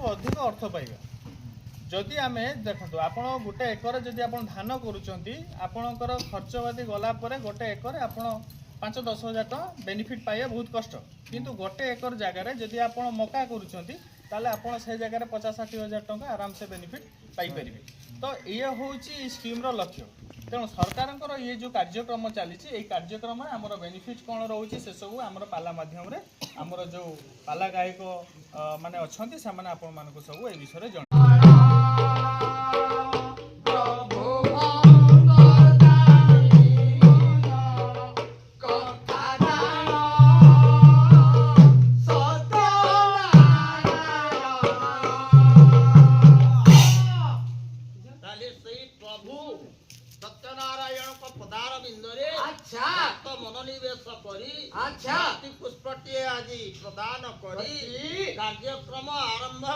अधिक अर्थ पाइबा जदि आम देखो आप गोटे एकर जदि आप धान करपर खर्चवादी गलापर गोटे एकर आप 5-10 हजार टका बेनिफिट पाइबा बहुत कष्ट किंतु गोटे एकर जगार जदि आप मका करें से जगह 50-60 हजार टका आराम से बेनिफिट पाइपर तो ये हूँ स्कीम्र लक्ष्य तेणु सरकार ये जो कार्यक्रम चली कार्यक्रम आम बेनिफिट कौन रोचे से सब आम पाला मध्यम आमर जो पाला गायक माने अच्छा से आपण सब ये विषय जन सत्यनारायण को पदार बिंदुरे अच्छा तो मनोनिवेश करी अच्छा पुष्पटी आज प्रदान करी कार्यक्रम आरंभ